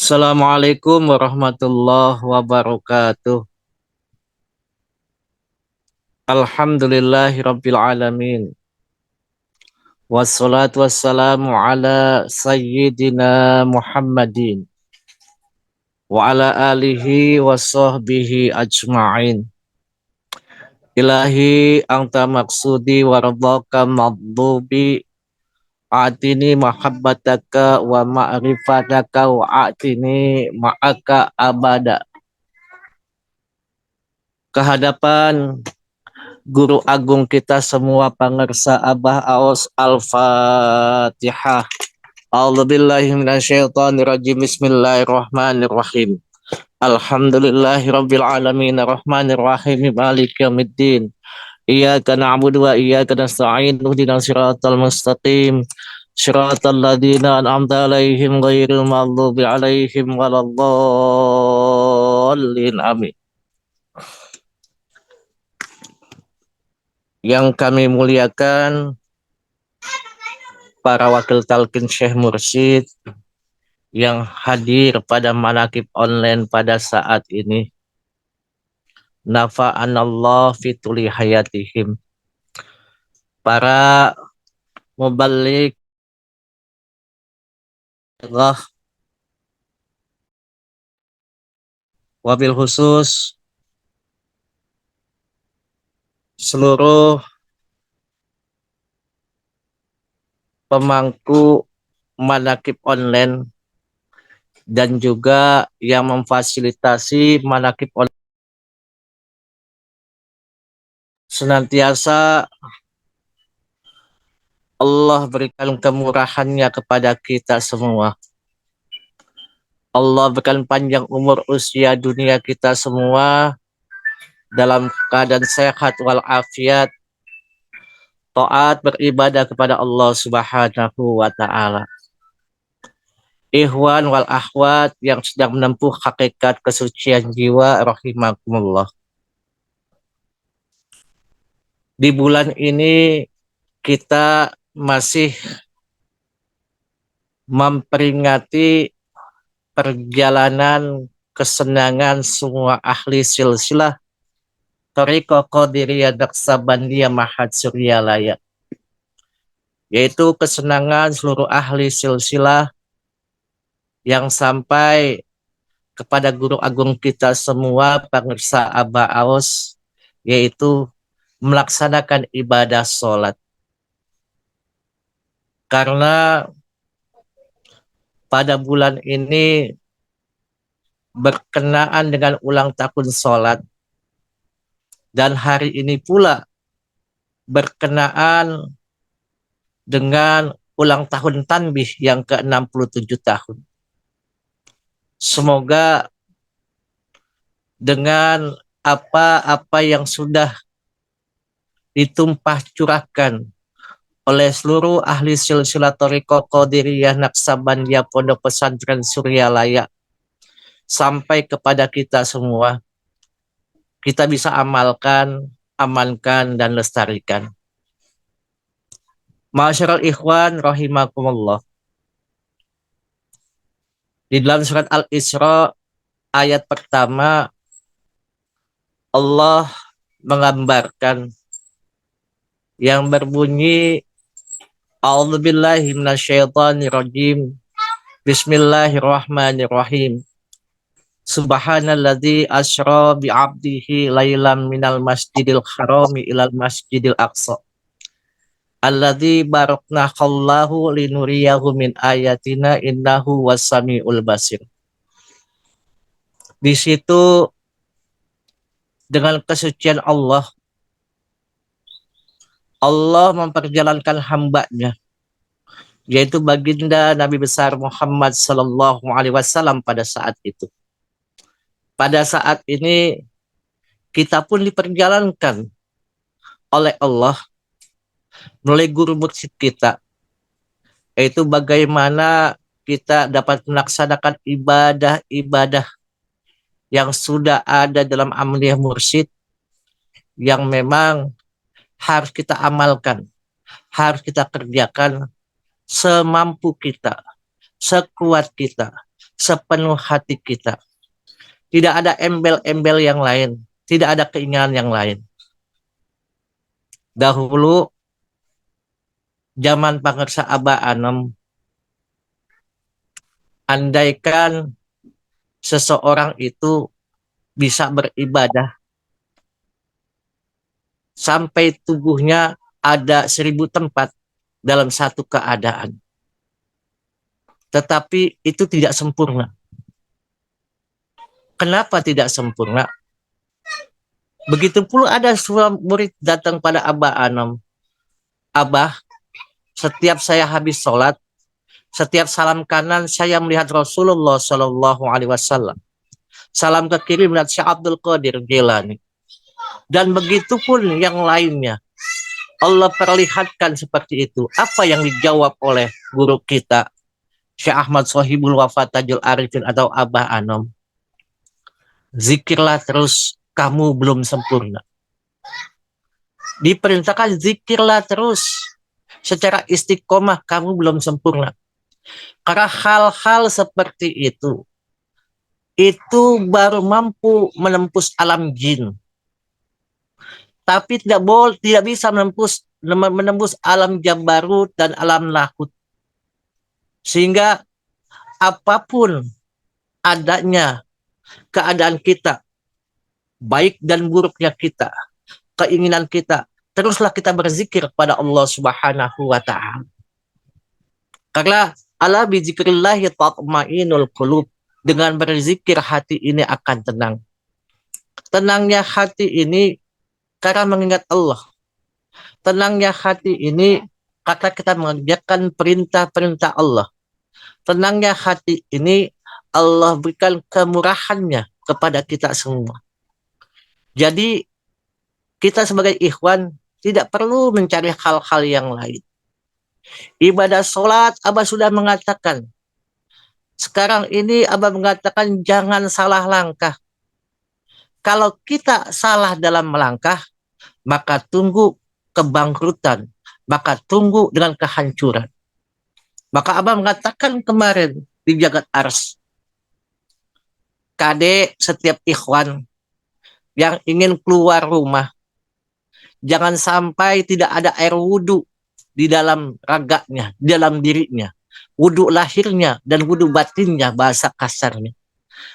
Assalamualaikum warahmatullahi wabarakatuh. Alhamdulillahi rabbil alamin. Wassalatu wassalamu ala sayyidina Muhammadin wa ala alihi wa sahbihi ajma'in. Ilahi anta maksudi wa radhaka maghdubi atini mahabbataka wa ma'rifataka wa atini ma'aka abada. Kehadapan Guru Agung kita semua pangersa Abah Aos Al-Fatihah. A'udzubillahi minasyaitonirrajim. Bismillahirrahmanirrahim. Alhamdulillahirabbil alamin arrahmanirrahim maliki yaumiddin. Iyyaka na'budu wa iyyaka nasta'in ihdinas siratal mustaqim. Siratal ladzina an'amta 'alaihim ghairil maghdubi 'alaihim waladdallin. Amin. Yang kami muliakan para wakil talqin Syekh Mursyid yang hadir pada manakib online pada saat ini. Nafa'anallah fituli hayatihim. Para mubalik wabil khusus seluruh pemangku manakib online dan juga yang memfasilitasi manakib online senantiasa Allah berikan kemurahannya kepada kita semua. Allah berikan panjang umur usia dunia kita semua dalam keadaan sehat walafiat, taat beribadah kepada Allah Subhanahu wa taala. Ikhwan wal akhwat yang sedang menempuh hakikat kesucian jiwa rahimakumullah. Di bulan ini kita masih memperingati perjalanan kesenangan semua ahli silsilah Thariqah Qadiriyah Naqsabandiyah Mahad Suryalaya, yaitu kesenangan seluruh ahli silsilah yang sampai kepada guru agung kita semua pemirsa Abah Aos, yaitu melaksanakan ibadah sholat. Karena pada bulan ini berkenaan dengan ulang tahun sholat, dan hari ini pula berkenaan dengan ulang tahun tanbih yang ke-67 tahun. Semoga dengan apa-apa yang sudah ditumpah curahkan oleh seluruh ahli silsilah Thariqah Qadiriyah Naqsabandiyah Pondok Pesantren Suryalaya sampai kepada kita semua, kita bisa amalkan, amankan, dan lestarikan. Ma'asyiral ikhwan rahimakumullah. Di dalam surat Al-Isra ayat pertama, Allah menggambarkan yang berbunyi A'udzubillahi minasyaitonirrajim. Bismillahirrahmanirrahim. Subhanalladzi asra bi'abdihi lailam minal masjidil harami ilal masjidil aqsa. Alladzi barakna khallahu linuriyahu min ayatina innahu wassamiul basir. Di situ dengan kesucian Allah memperjalankan hambanya, yaitu baginda Nabi besar Muhammad sallallahu alaihi wasallam pada saat itu. Pada saat ini kita pun diperjalankan oleh Allah melalui guru mursyid kita, yaitu bagaimana kita dapat melaksanakan ibadah-ibadah yang sudah ada dalam amaliyah mursyid yang memang harus kita amalkan, harus kita kerjakan semampu kita, sekuat kita, sepenuh hati kita. Tidak ada embel-embel yang lain, tidak ada keinginan yang lain. Dahulu zaman pangersa Aba Anem, andaikan seseorang itu bisa beribadah sampai tubuhnya ada 1000 tempat dalam satu keadaan. Tetapi itu tidak sempurna. Kenapa tidak sempurna? Begitu pula ada seorang murid datang pada Abah Anom. Abah, setiap saya habis sholat, setiap salam kanan saya melihat Rasulullah Shallallahu Alaihi Wasallam. Salam ke kiri melihat Syekh Abdul Qadir Jilani. Dan begitu pun yang lainnya. Allah perlihatkan seperti itu. Apa yang dijawab oleh guru kita, Syekh Ahmad Sohibul Wafat Tajul Arifin atau Abah Anom? Zikirlah terus, kamu belum sempurna. Diperintahkan zikirlah terus. Secara istiqomah kamu belum sempurna. Karena hal-hal seperti itu baru mampu menembus alam jin. Tapi tidak bisa menembus alam jabarut dan alam lahut. Sehingga apapun adanya keadaan kita, baik dan buruknya kita, keinginan kita, teruslah kita berzikir kepada Allah Subhanahu wa Ta'ala. Karena ala bi zikrillahi tatmainul qulub, dengan berzikir hati ini akan tenang. Tenangnya hati ini karena mengingat Allah. Tenangnya hati ini karena kita mengerjakan perintah-perintah Allah. Tenangnya hati ini Allah berikan kemurahannya kepada kita semua. Jadi kita sebagai ikhwan tidak perlu mencari hal-hal yang lain. Ibadah sholat, Abah sudah mengatakan. Sekarang ini Abah mengatakan jangan salah langkah. Kalau kita salah dalam melangkah, maka tunggu kebangkrutan, maka tunggu dengan kehancuran. Maka Abah mengatakan kemarin di Jagat Ars, Kade setiap ikhwan yang ingin keluar rumah, jangan sampai tidak ada air wudhu di dalam raganya, di dalam dirinya. Wudhu lahirnya dan wudhu batinnya, bahasa kasarnya.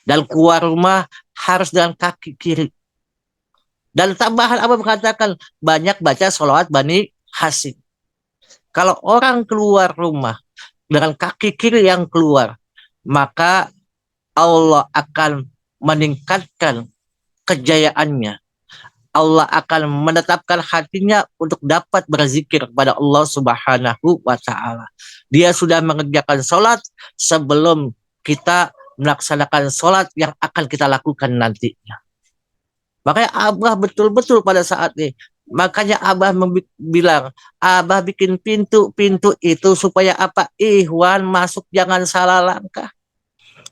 Dan keluar rumah harus dengan kaki kiri. Dan tambahan Abah mengatakan banyak baca sholawat Bani Hasyim. Kalau orang keluar rumah dengan kaki kiri yang keluar, maka Allah akan meningkatkan kejayaannya. Allah akan menetapkan hatinya untuk dapat berzikir kepada Allah Subhanahu wa Ta'ala. Dia sudah mengerjakan sholat sebelum kita melaksanakan sholat yang akan kita lakukan nantinya. Makanya Abah betul-betul pada saat ini, makanya Abah bilang, Abah bikin pintu-pintu itu supaya apa? Ikhwan masuk jangan salah langkah.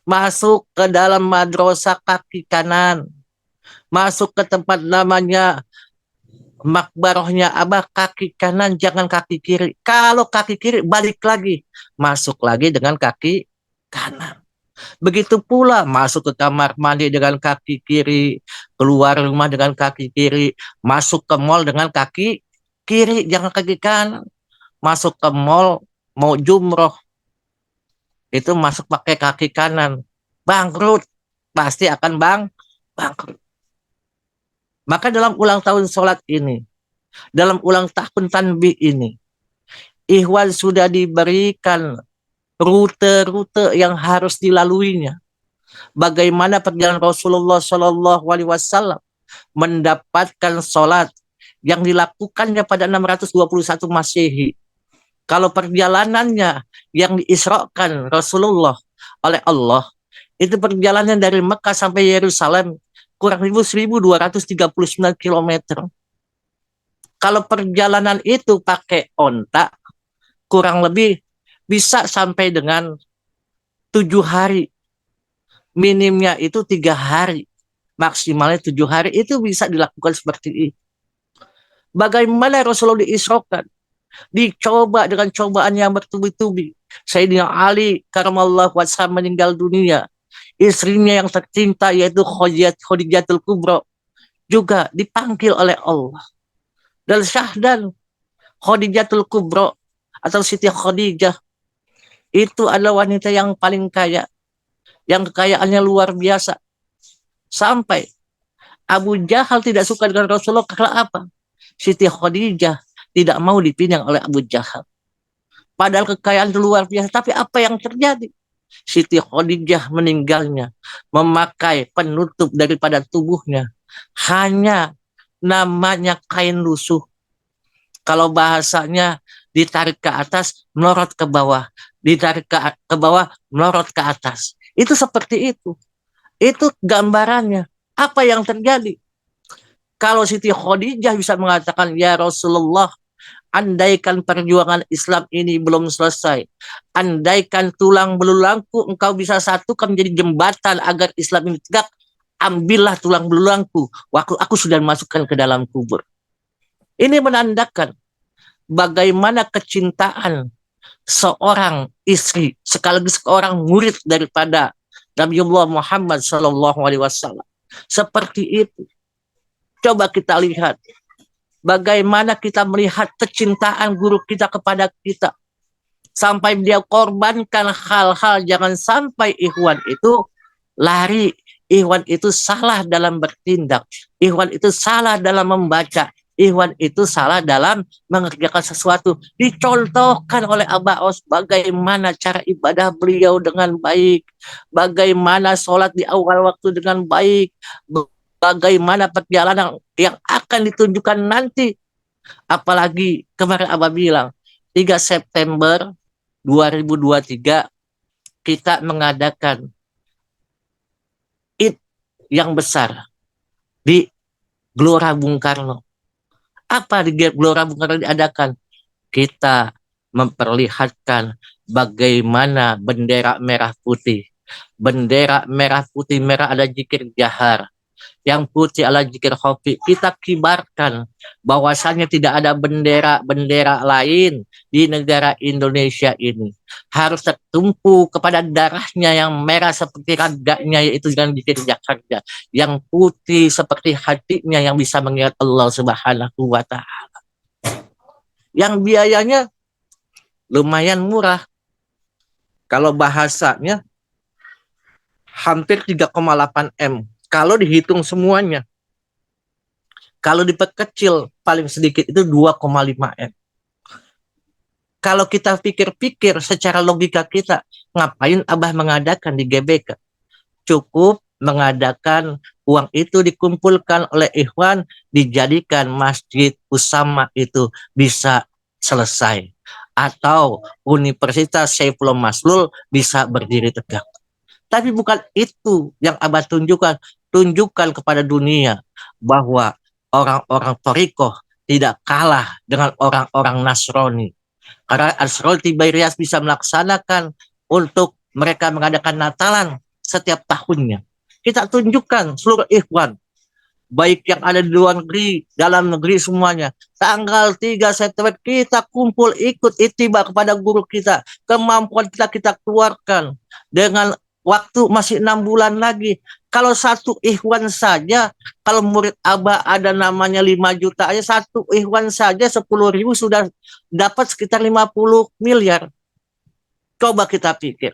Masuk ke dalam madrasah kaki kanan. Masuk ke tempat namanya makbarohnya Abah kaki kanan, jangan kaki kiri. Kalau kaki kiri balik lagi, masuk lagi dengan kaki kanan. Begitu pula masuk ke kamar mandi dengan kaki kiri, keluar rumah dengan kaki kiri, masuk ke mall dengan kaki kiri, jangan kaki kanan. Masuk ke mall mau jumroh, itu masuk pakai kaki kanan, bangkrut, pasti akan bangkrut. Maka dalam ulang tahun sholat ini, dalam ulang tahun tanbih ini, ikhwan sudah diberikan rute-rute yang harus dilaluinya. Bagaimana perjalanan Rasulullah Shallallahu Alaihi Wasallam mendapatkan sholat yang dilakukannya pada 621 Masehi. Kalau perjalanannya yang diisrakan Rasulullah oleh Allah, itu perjalanan dari Mekah sampai Yerusalem kurang lebih 1239 km. Kalau perjalanan itu pakai onta, kurang lebih bisa sampai dengan 7 hari. Minimnya itu 3 hari. Maksimalnya 7 hari, itu bisa dilakukan seperti itu. Bagaimana Rasulullah diisrokan? dicoba dengan cobaan yang bertubi-tubi. Sayyidina Ali karamallahu wajhah meninggal dunia. Istrinya yang tercinta yaitu Khadijatul Kubra juga dipanggil oleh Allah. Dan syahdan Khadijatul Kubra atau Siti Khadijah itu adalah wanita yang paling kaya, yang kekayaannya luar biasa. Sampai Abu Jahal tidak suka dengan Rasulullah karena apa? Siti Khadijah tidak mau dipinang oleh Abu Jahal. Padahal kekayaan itu luar biasa. Tapi apa yang terjadi? Siti Khadijah meninggalnya memakai penutup daripada tubuhnya hanya namanya kain lusuh. Kalau bahasanya ditarik ke atas, melorot ke bawah. Ditarik ke bawah, melorot ke atas. Itu seperti itu. Itu gambarannya. Apa yang terjadi? Kalau Siti Khadijah bisa mengatakan, ya Rasulullah, andaikan perjuangan Islam ini belum selesai, andaikan tulang belulangku engkau bisa satukan menjadi jembatan agar Islam ini tegak, ambillah tulang belulangku, waktu aku sudah masukkan ke dalam kubur. Ini menandakan bagaimana kecintaan seorang istri sekaligus seorang murid daripada Nabiullah Muhammad SAW. Seperti itu. Coba kita lihat bagaimana kita melihat kecintaan guru kita kepada kita. Sampai dia korbankan hal-hal, jangan sampai ikhwan itu lari. Ikhwan itu salah dalam bertindak. Ikhwan itu salah dalam membaca. Ikhwan itu salah dalam mengerjakan sesuatu. Dicontohkan oleh Abah Os bagaimana cara ibadah beliau dengan baik. Bagaimana sholat di awal waktu dengan baik. Bagaimana perjalanan yang akan ditunjukkan nanti. Apalagi kemarin Abah bilang 3 September 2023 kita mengadakan Id yang besar di Gelora Bung Karno. Apa di Gelora Bung Karno diadakan? Kita memperlihatkan bagaimana bendera merah putih. Bendera merah putih merah ada zikir jahar. Yang putih adalah zikir khafi. Kita kibarkan bahwasannya tidak ada bendera-bendera lain di negara Indonesia ini. Harus tertumpu kepada darahnya yang merah seperti raganya, yaitu dengan zikir jakarta. Yang putih seperti hatinya yang bisa mengingat Allah Subhanahu wa Ta'ala. Yang biayanya lumayan murah. Kalau bahasanya hampir 3,8 M. Kalau dihitung semuanya, kalau diperkecil paling sedikit itu 2,5 M. Kalau kita pikir-pikir secara logika kita, ngapain Abah mengadakan di GBK? Cukup mengadakan uang itu dikumpulkan oleh ikhwan, dijadikan Masjid Usama itu bisa selesai. Atau Universitas Saifullah Maslul bisa berdiri tegak. Tapi bukan itu yang Abah tunjukkan. Tunjukkan kepada dunia bahwa orang-orang Torikoh tidak kalah dengan orang-orang Nasrani. Karena Asrul Tibairias bisa melaksanakan untuk mereka mengadakan Natalan setiap tahunnya. Kita tunjukkan seluruh ikhwan, baik yang ada di luar negeri, dalam negeri semuanya. Tanggal 3 September kita kumpul ikut ittiba kepada guru kita. Kemampuan kita keluarkan dengan waktu masih 6 bulan lagi. Kalau satu ikhwan saja, kalau murid Abah ada namanya 5 juta aja, satu ikhwan saja 10.000 sudah dapat sekitar 50 miliar. Coba kita pikir.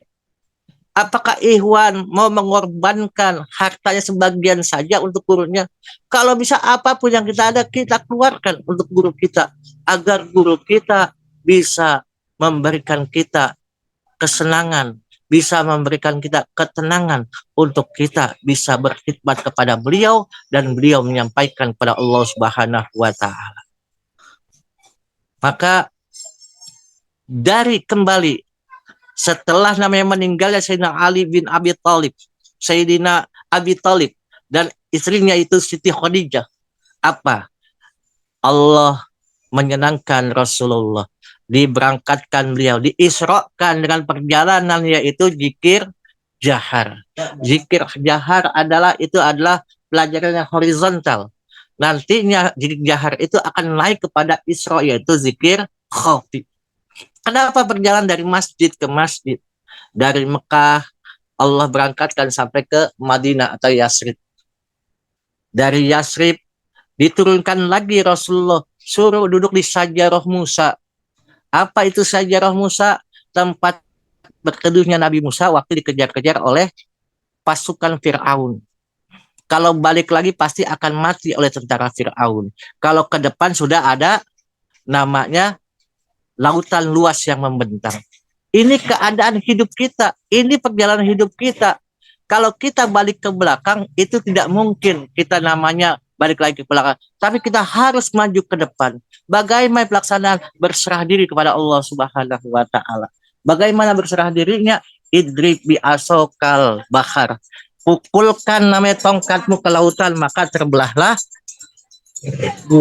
Apakah ikhwan mau mengorbankan hartanya sebagian saja untuk gurunya? Kalau bisa apapun yang kita ada, kita keluarkan untuk guru kita. Agar guru kita bisa memberikan kita kesenangan, bisa memberikan kita ketenangan untuk kita bisa berkhidmat kepada beliau dan beliau menyampaikan kepada Allah Subhanahu wa Ta'ala. Maka dari kembali setelah namanya meninggalnya Sayyidina Ali bin Abi Thalib, Sayyidina Abi Thalib dan istrinya itu Siti Khadijah, apa? Allah menyenangkan Rasulullah, diberangkatkan beliau, diisrokan dengan perjalanan yaitu zikir jahar. Zikir jahar adalah pelajaran yang horizontal. Nantinya zikir jahar itu akan naik kepada isro yaitu zikir khatib. Kenapa berjalan dari masjid ke masjid? Dari Mekah Allah berangkatkan sampai ke Madinah atau Yasrib. Dari Yasrib diturunkan lagi Rasulullah suruh duduk di Sajarah Musa. Apa itu Sajarah Musa? Tempat berteduhnya Nabi Musa waktu dikejar-kejar oleh pasukan Fir'aun. Kalau balik lagi pasti akan mati oleh tentara Fir'aun. Kalau ke depan sudah ada namanya lautan luas yang membentang. Ini keadaan hidup kita, ini perjalanan hidup kita. Kalau kita balik ke belakang, itu tidak mungkin kita namanya balik lagi ke belakang. Tapi kita harus maju ke depan. Bagaimana pelaksanaan berserah diri kepada Allah Subhanahu wa Ta'ala? Bagaimana berserah dirinya? Idrib bi asokal bahar. Pukulkan namanya tongkatmu ke lautan, maka terbelahlah 12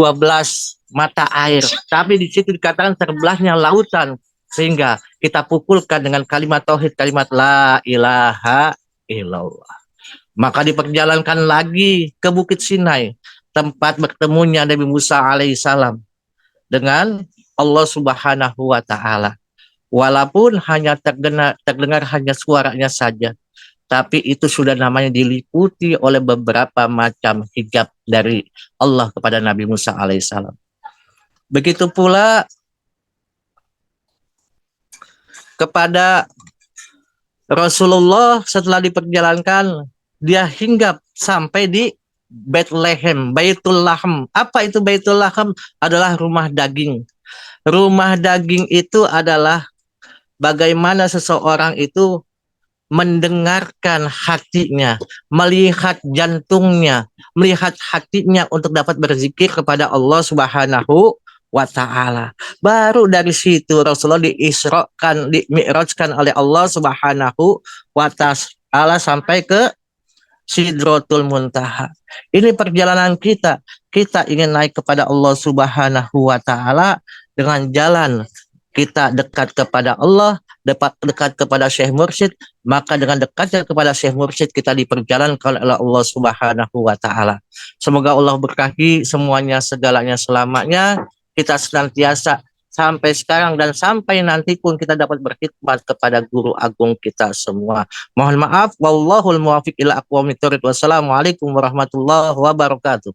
mata air. Tapi di situ dikatakan terbelahnya lautan. Sehingga kita pukulkan dengan kalimat tauhid, kalimat la ilaha illallah. Maka diperjalankan lagi ke Bukit Sinai, tempat bertemunya Nabi Musa alaihissalam dengan Allah Subhanahu wa Ta'ala. Walaupun hanya terdengar hanya suaranya saja, tapi itu sudah namanya diliputi oleh beberapa macam hijab dari Allah kepada Nabi Musa alaihissalam. Begitu pula kepada Rasulullah setelah diperjalankan, dia hinggap sampai di Bethlehem, Baitul Lahm. Apa itu Baitul Lahm? Adalah rumah daging. Rumah daging itu adalah bagaimana seseorang itu mendengarkan hatinya, melihat jantungnya, melihat hatinya untuk dapat berzikir kepada Allah Subhanahu wa Ta'ala. Baru dari situ Rasulullah diisrokan, dimi'rajkan oleh Allah Subhanahu wa Ta'ala sampai ke Sidratul Muntaha. Ini perjalanan kita. Kita ingin naik kepada Allah Subhanahu wa Ta'ala dengan jalan kita dekat kepada Allah, dekat kepada Syekh Mursyid, maka dengan dekatnya kepada Syekh Mursyid kita diperjalankan oleh Allah Subhanahu wa Ta'ala. Semoga Allah berkahi semuanya, segalanya, selamanya. Kita senantiasa sampai sekarang dan sampai nanti pun kita dapat berkhidmat kepada guru agung kita semua. Mohon maaf, wallahul muwafiq ila aqwamit thoriq. Wassalamualaikum warahmatullahi wabarakatuh.